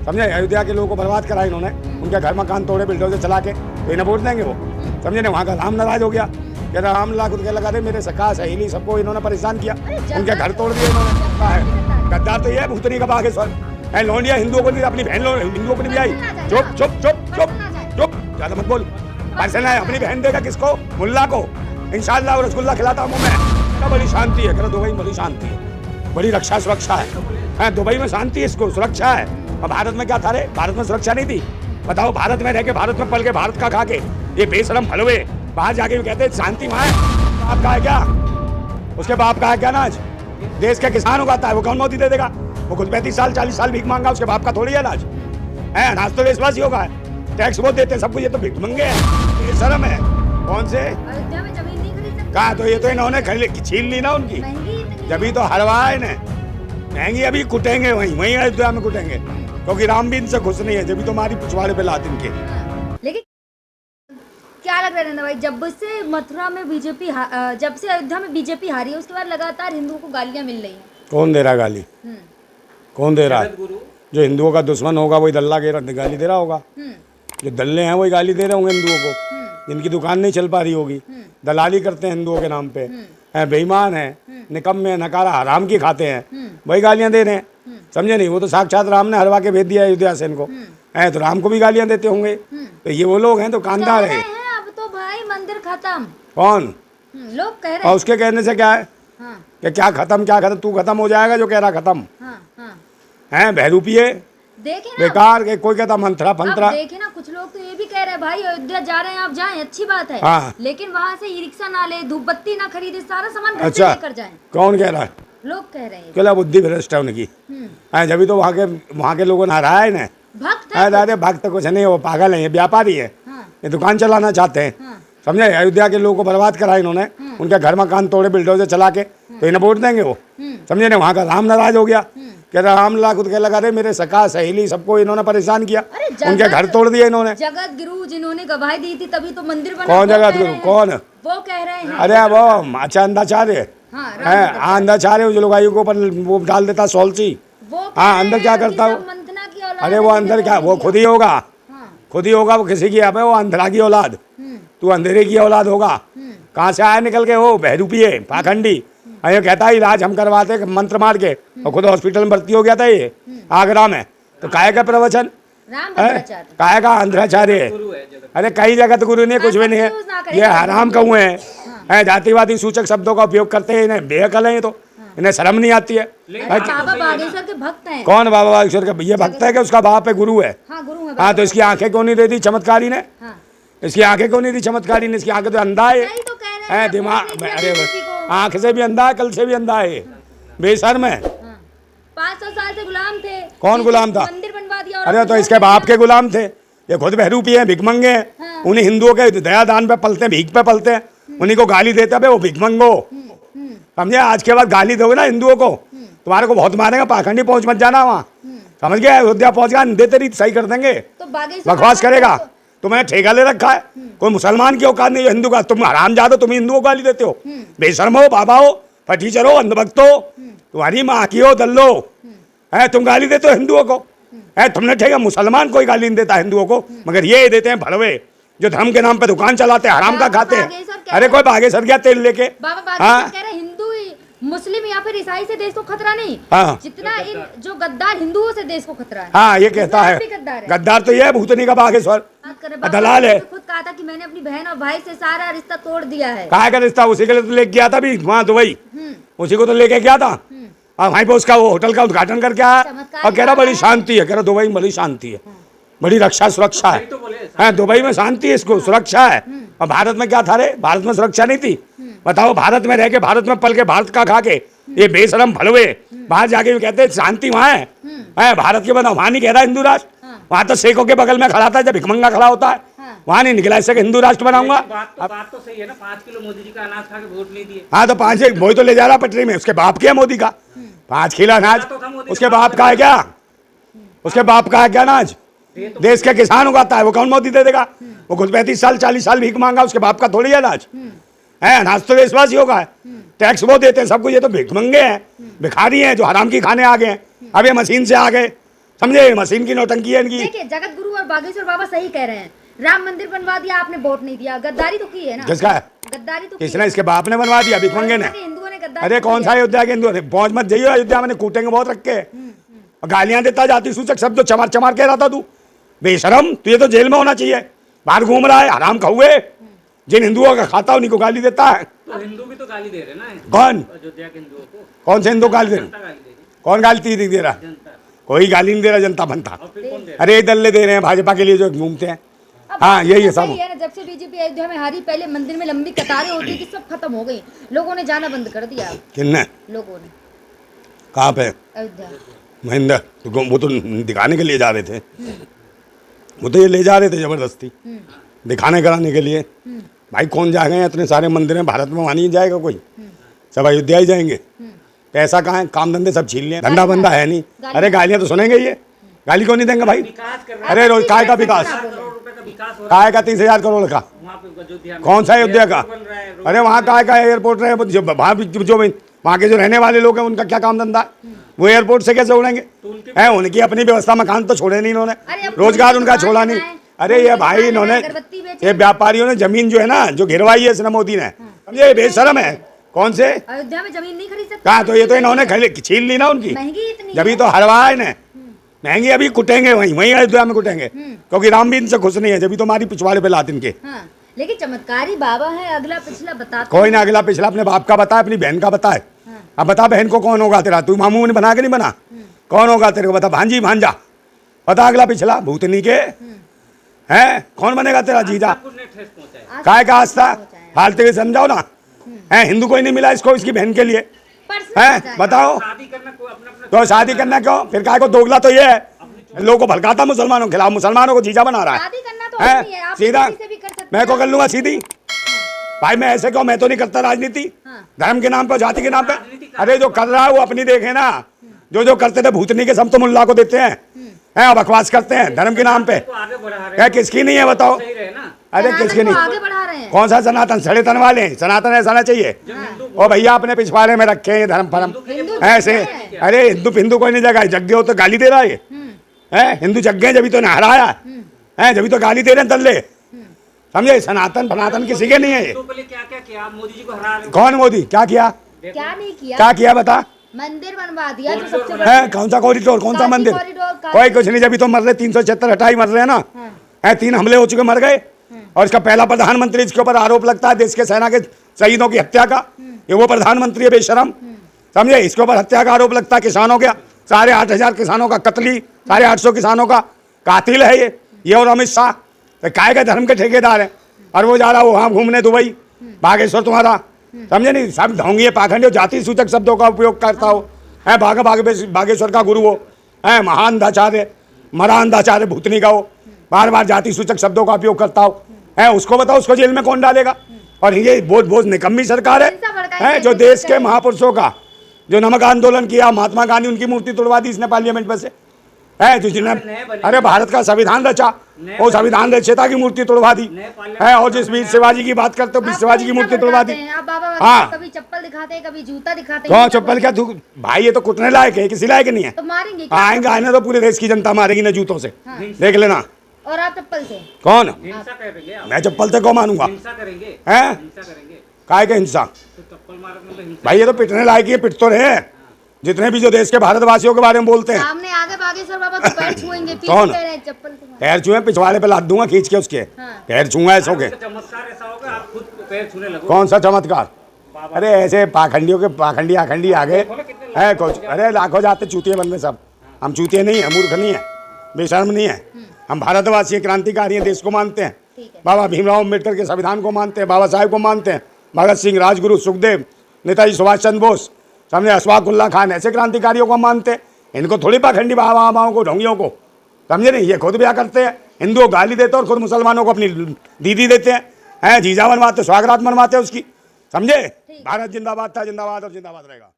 समझे। अयोध्या के लोगों को बर्बाद करा इन्होंने, उनके घर मकान तोड़े बिल्डोजर चला के, तो इन्हें वोट देंगे वो, समझे ना। वहाँ का राम नाराज हो गया, कह रहा राम लाख रुपये लगा दे, मेरे सखा सहेली सबको इन्होंने परेशान किया, उनके घर तोड़ दिए इन्होंने। कहा है गद्दार तो ये है भूतनी का बागेश्वर है। लोनिया हिंदुओं को नहीं, अपनी बहन हिंदुओं को नहीं आई। चुप चुप चुप चुप चुप, ज्यादा मत बोल। पर्सन है, अपनी बहन देगा किसको? मुल्ला को। इंशाल्लाह रसगुल्ला खिलाता हूँ मैं। बड़ी शांति है, कह दुबई में बड़ी शांति है, बड़ी रक्षा सुरक्षा है। दुबई में शांति है, इसको सुरक्षा है। और भारत में क्या था रे? भारत में सुरक्षा नहीं थी? बताओ, भारत में रह के, भारत में पल के, भारत का खा के ये बेशरम भलवे बाहर जाके भी कहते शांति वहाँ है। बाप का है क्या? उसके बाप का है क्या अनाज? देश के किसान उगाता है, वो कौन मोदी दे देगा? वो खुद 35 साल 40 साल भीख मांगा, उसके बाप का थोड़ी है अनाज है। अनाज तो देशवासी होगा, टैक्स वो देते हैं सब कुछ। ये तो भिख मंगे हैं, ये शर्म है। कौन से कहा? तो ये तो इन्होंने छीन ली ना उनकी, जब तो हरवाए ने महंगी। अभी कुटेंगे वहीं अयोध्या में कुटेंगे, क्योंकि राम भी इनसे खुश नहीं है, जब तो हमारी पिछवाड़े पे लात इनके। लेकिन क्या लग रहा है भाई, जब से मथुरा में बीजेपी, जब से अयोध्या में बीजेपी हारी है, उसके बाद लगातार हिंदुओं को गालियां मिल रही हैं। कौन दे रहा गाली? कौन दे रहा है? जो हिंदुओं का दुश्मन होगा वही दल्ला के गाली दे रहा होगा। जो दल्ले हैं वही गाली दे रहे होंगे हिंदुओं को, जिनकी दुकान नहीं चल पा रही होगी, दलाली करते हैं हिंदुओं के नाम पे, बेईमान है, निकम्मे नकारा हराम की खाते हैं, वही गालियां दे रहे हैं, समझे नहीं। वो तो साक्षात राम ने हरवा के भेज दिया अयोध्या से इनको, तो राम को भी गालियां देते होंगे। तो ये वो लोग हैं तो कांदार है। अब तो भाई मंदिर खत्म। कौन लोग कह रहे हैं? और उसके कहने से क्या है कि क्या खत्म? क्या खत्म? तू खत्म हो जाएगा जो कह रहा खत्म है। बहरूपिये बेकार के, कोई कहता मंत्रा फंत्रा। देखे ना, कुछ लोग तो ये भी कह रहे हैं भाई अयोध्या जा रहे हैं, आप जाएं, अच्छी बात है, लेकिन वहाँ से ई रिक्शा ना ले, धूप बत्ती ना खरीदे, सारा सामान घर से लेकर जाएं। कौन कह रहा है? लोग कह रहे हैं। क्या बुद्धि भ्रष्ट है उनकी? जब तो वहाँ के लोगों ने हराया है ना। भक्त है? अरे भक्त कुछ नहीं, वो पागल है, ये व्यापारी है, ये दुकान चलाना चाहते हैं, समझे। अयोध्या के लोगों को बर्बाद करा इन्होंने, उनके घर मकान तोड़े बिल्डोजर चला के, तो इन्हें वोट देंगे वो, समझे ना। वहाँ का राम नाराज हो गया, कह रहा राम लाख रुपये लगा दे, मेरे सखा सहेली सबको इन्होंने परेशान किया, उनके घर तोड़ दिए इन्होंने। जगत गुरु जिन्होंने गवाही दी थी तभी तो मंदिर बना। कौन जगत गुरु? कौन? वो कह रहे हैं। अरे वो अच्छा अंधाचार्य है, अंधाचार्य जो लोग को ऊपर वो डाल देता सॉल्सी। हाँ, अंदर क्या करता हो? अरे वो अंदर क्या, वो खुद ही होगा, खुद ही होगा, वो किसी की है वो अंधरा की औलाद, तू अंधेरे की औलाद होगा। कहाँ से आया निकल के? वो बहरूपिये पाखंडी। ये कहता है इलाज हम करवाते मंत्र मार के, और खुद हॉस्पिटल में भर्ती हो गया था ये आगरा में। तो काहे का प्रवचन? काहे का अंधराचार्य है? अरे कई जगत गुरु नहीं, कुछ भी नहीं है, ये हराम कौए हैं, जातिवादी सूचक शब्दों का उपयोग करते हैं, इन्हें बेअकल है, तो इन्हें शर्म नहीं आती है। बाबा बागेश्वर के भक्त हैं। कौन बाबा बागेश्वर का? ये भक्त है कि उसका बाप है, गुरु है? हाँ, तो इसकी आंखें क्यों नहीं दे दी चमत्कारी ने? इसकी आंखें क्यों नहीं दी चमत्कारी ने? इसकी आंखें तो अंधा है, दिमाग, अरे आंख से भी अंधा है, कल से भी अंधा है, बेशर्म है। 500 साल से गुलाम थे। कौन गुलाम था? मंदिर बनवा दिया। अरे तो इसके बाप के गुलाम थे, ये खुद बहरूपिये हैं, भिखमंगे हैं। उन्हीं हिंदुओं के दया दान पे पलते हैं, भीख पे पलते हैं, उन्हीं को गाली देते हैं, वो भिखमंगो, समझे। आज के बाद गाली दोगे ना हिंदुओं को, तुम्हारे को बहुत मारेगा। पाखंडी पहुंच मत जाना वहाँ, समझ गया? अयोध्या पहुंच गया, देते रही सही कर देंगे। बकवास करेगा? तुम्हें ठेका ले रखा है, कोई मुसलमान की औकात नहीं है हिंदू का। तुम हराम जादो, तुम हिंदुओं को गाली देते हो, बेशर्म हो, बाबा हो, फटीचर हो, अंधभक्त हो, तुम्हारी माँ की हो दल्लो है, तुम गाली देते हो हिंदुओं को है। तुमने ठेका, मुसलमान कोई गाली नहीं देता हिंदुओं को, मगर ये देते हैं भड़वे जो धर्म के नाम पे दुकान चलाते हैं, हराम का खाते हैं। अरे कोई बागेश्वर गया तेल लेके? हिंदू मुस्लिम या फिर ईसाई से देश को खतरा नहीं, जितना इन जो गद्दार हिंदुओं से देश को खतरा है। हाँ, ये कहता है गद्दार तो ये है भूतनी का बागेश्वर, दलाल है। खुद कहा था कि मैंने अपनी बहन और भाई से सारा रिश्ता तोड़ दिया है। कहा का रिश्ता? उसी के लिए तो लेके गया था भी वहाँ दुबई, उसी को तो लेके गया था, और वहीं पे उसका वो होटल का उद्घाटन करके आया, और कह रहा बड़ी शांति है, कह रहा दुबई में बड़ी शांति है, बड़ी रक्षा सुरक्षा है। दुबई में शांति है, इसको सुरक्षा है। और भारत में क्या था रे? भारत में सुरक्षा नहीं थी? बताओ, भारत में रह के, भारत में पल के, भारत का खा के ये बेशरम भलवे बाहर जाके भी कहते शांति वहाँ है। भारत के बना वहाँ नहीं कह रहा हिंदू राष्ट्र, वहाँ तो शेखों के बगल में खड़ा था, जब भिखमंगा खड़ा होता है वहाँ नहीं निकला इससे हिंदू राष्ट्र बनाऊंगा। बात तो सही है ना, 5 किलो मोदी जी का अनाज खा के वोट नहीं दिए। हाँ, तो 5 वही तो ले जा रहा पटरी में, उसके बाप के है मोदी का 5 किलो अनाज, उसके बाप का है क्या? उसके बाप का है क्या अनाज? देश के किसान उगाता है, वो कौन मोदी दे देगा? वो खुद 35 साल 40 साल भीख मांगा, उसके बाप का थोड़ी है अनाज है। अनाज तो देशवासी होगा, टैक्स वो देते हैं सब कुछ। ये तो भिख मंगे हैं, भिखारी हैं जो हराम की खाने आ गए हैं, अब ये मशीन से आ गए, समझे, मशीन की नौटंकी है इनकी। देखिए जगत गुरु और बागेश्वर बाबा सही कह रहे हैं, राम मंदिर बनवा दिया आपने, वोट नहीं दिया, गद्दारी तो की है ना। किसका? गद्दारी तो किसने? इसके बाप ने बनवा दिया, भिखमंगे ने। हिंदुओं ने गद्दारी। अरे कौन सा अयोध्या के हिंदू? पहुंच मत जाइए अयोध्या में, कूटेंगे बहुत रख के, गालियां देता जाति सूचक शब्द चमार चमार कह रहा था तू, बेशरम। तुझे तो जेल में होना चाहिए, बाहर घूम रहा है हराम खाऊए, जिन हिंदुओं का खाता उन्हीं को गाली देता है। तो हिंदू भी तो गाली दे रहे ना। कौन? अयोध्या के हिंदुओं को कौन से हिंदू गाली दे रहे? जनता गाली दे रही, कौन गाली दे रहा? जनता। कोई गाली नहीं दे रहा, जनता बनता। और फिर कौन दे रहा? अरे दल्ले दे रहे हैं भाजपा के लिए जो घूमते हैं। अब हाँ यही है सही सब। है ना, जब से बीजेपी अयोध्या में हारी, पहले मंदिर में लंबी कतारें होती थी, सब खत्म हो गई, लोगों ने जाना बंद कर दिया। किन्ने? लोगों ने। कहाँ पे? अयोध्या। महेंद्र तो वो तो दिखाने के लिए जा रहे थे, वो तो ये ले जा रहे थे जबरदस्ती दिखाने कराने के लिए। भाई कौन जाएगा, इतने सारे मंदिर हैं भारत में, वहाँ नहीं जाएगा कोई, सब अयोध्या ही जाएंगे। पैसा कहाँ है? काम धंधे सब छीन लिए, धंधा बंदा है नहीं। अरे गालियाँ तो सुनेंगे, ये गाली क्यों नहीं देंगे भाई? विकास कर रहा अरे रोज काय का विकास? 10 करोड़ रुपए का विकास हो रहा काय का 30,000 करोड़ का? है वहाँ पे अयोध्या में। कौन सा अयोध्या का? बन रहा है, अरे वहाँ काय का एयरपोर्ट रहे, जो वहाँ के जो रहने वाले लोग हैं उनका क्या काम धंधा है? वो एयरपोर्ट से कैसे उड़ेंगे? है उनकी अपनी व्यवस्था, मकान तो छोड़े नहीं इन्होंने, अरे अब रोजगार उनका दुकान छोड़ा नहीं। लगाए, अरे ये भाई दुकान इन्होंने, लगाए, अगरबत्ती बेचे। ये व्यापारियों ने जमीन जो है ना, जो गिरवाई है इसने मोदी ने, समझे, बेशरम है। कौन से? अयोध्या में जमीन नहीं खरीद सकते। कहा तो ये तो इन्होंने छीन ली ना उनकी, महंगी इतनी जभी है। तो हरवा है इन्हें महंगी। अभी कुटेंगे वहीं वहीं अयोध्या में कुटेंगे, क्योंकि राम भी इनसे खुश नहीं है, जभी तो हमारी पिछवाड़े पे लात इनके। हाँ, लेकिन चमत्कारी बाबा है, अगला पिछला बताते कोई ना अगला पिछला अपने बाप का बताए, अपनी बहन का बताए। अब बता बहन को कौन होगा तेरा? तू मामू ने बना के नहीं बना, कौन होगा तेरे को? बता भांजी भांजा, बता अगला पिछला भूतनी के हैं, कौन बनेगा तेरा जीजा? कुछ ने ठेस पहुंचाया। काय का आस्था फालतू के समझाओ ना। है हिंदू कोई नहीं मिला इसको, इसकी बहन के लिए है, बताओ। शादी करना कोई अपना अपना तो शादी करना क्यों फिर? काय को दोगला तो ये है, लोगों को भड़काता मुसलमानों के खिलाफ, मुसलमानों को जीजा बना रहा शादी करना तो है। नहीं है, आप सीधा किसी से भी कर सकते मैं को कर लूंगा सीधी। भाई मैं ऐसे क्यों? मैं तो नहीं करता राजनीति, हाँ। धर्म के नाम पर, जाति के नाम पे। अरे जो कर रहा है वो अपनी देखे ना, जो करते थे भूतनी के सब तो मुल्ला को देते हैं, बकवास करते हैं धर्म के नाम पे। को आगे बढ़ा रहे क्या किसकी नहीं है बताओ? सही रहे ना। अरे किसकी नहीं? आगे बढ़ा रहे हैं। कौन सा सनातन? सड़े तन वाले हैं, सनातन ऐसा ना चाहिए। ओ भैया अपने पिछवाड़े में रखे हैं धर्म फर्म हिंदू ऐसे। अरे हिंदू कोई नहीं जगह, जग्गे हो तो गाली दे रहा है। हैं हिंदू जग्गे जभी तो नहराया है, जभी तो गाली दे रहे हैं दल्ले, समझे? सनातन फनातन किसी के नहीं है ये। तो पहले क्या क्या किया? आप मोदी जी को हरा रहे हो। कौन मोदी? क्या किया? क्या नहीं किया? क्या किया बता? मंदिर बनवा दिया, जो सबसे कॉरिडोर बड़ा है कौन सा कॉरिडोर? कौन सा काशी मंदिर? कॉरिडोर, काशी- कोई कुछ नहीं, जब तो मर रहे 376 हटाई मर रहे हैं ना। है 3 हमले हो चुके, मर गए। और इसका पहला प्रधानमंत्री, इसके ऊपर आरोप लगता है देश के सेना के शहीदों की हत्या का, ये वो प्रधानमंत्री है बेशरम, समझे? इसके ऊपर हत्या का आरोप लगता है किसानों का, 8,500 किसानों का कत्ली, 850 किसानों का कातिल है ये और अमित शाह। तो काय का धर्म के ठेकेदार है, और वो जा रहा वहाँ घूमने दुबई, बागेश्वर तुम्हारा, समझे नहीं? सब ढोंगी पाखंडी, जाति सूचक शब्दों का उपयोग करता हो, है बागेश्वर का गुरु हो, है महान दाचार्य, मरान दाचार्य भूतनी का हो, बार बार जाति सूचक शब्दों का उपयोग करता हो, है उसको बताओ, उसको जेल में कौन डालेगा? और ये बहुत निकम्मी सरकार है जो देश के महापुरुषों का, जो नमक आंदोलन किया, महात्मा गांधी उनकी मूर्ति तोड़वा दी इसने पार्लियामेंट में से, है जो जिन्हें अरे भारत का संविधान रचा, वो संविधान रचयिता की मूर्ति तोड़वा दी है। और जिस वीर शिवाजी की बात करते हो, वीर शिवाजी की मूर्ति तोड़वा दी। हाँ कभी चप्पल दिखाते हैं, कभी जूता दिखाते तो हैं। चप्पल क्या भाई? ये तो कुटने लायक है, किसी लायक नहीं है। तो मारेंगे क्या? आएंगे आने तो पूरे देश की जनता मारेगी ना जूतों से, देख लेना। और आप चप्पल से? कौन? हिंसा करेंगे आप? मैं चप्पल से क्यों मानूंगा? हिंसा करेंगे? हैं? हिंसा करेंगे काय के हिंसा? तो चप्पल मारने में हिंसा। भाई ये तो पिटने लायक ही है, पिट तो रहे जितने भी जो देश के भारतवासियों के बारे में बोलते हैं। सामने आगे बागेश्वर बाबा तो पैर छुएंगे, पीछे कौन? कह रहे हैं चप्पल तुम्हारे। पैर छुए, पिछवाड़े पे लाद दूंगा खींच के उसके, हाँ। पैर छूंगा ऐसो के। चमत्कार ऐसा होगा आप खुद पैर छूने लगो। कौन सा चमत्कार? अरे ऐसे पाखंडियों के पाखंडी आखंडी आगे है कुछ। अरे लाखों जाते चूतिए बनने सब, हम चूतिए नहीं है, मूर्ख नहीं है, बेशर्म नहीं है। हम भारतवासी क्रांतिकारी हैं, देश को मानते हैं, बाबा भीमराव अम्बेडकर के संविधान को मानते हैं, बाबा साहेब को मानते हैं, भगत सिंह, राजगुरु, सुखदेव, नेताजी सुभाष चंद्र बोस, समझे, अशफाकुल्ला खान, ऐसे क्रांतिकारियों को मानते हैं। इनको थोड़ी पाखंडी बाबाओं को, ढोंगियों को, समझे नहीं? ये खुद ब्याह करते हैं, हिंदुओं गाली देते हैं और खुद मुसलमानों को अपनी दीदी देते हैं, जीजा बनवाते, स्वागरात मनवाते हैं उसकी, समझे? भारत जिंदाबाद था, जिंदाबाद और जिंदाबाद रहेगा।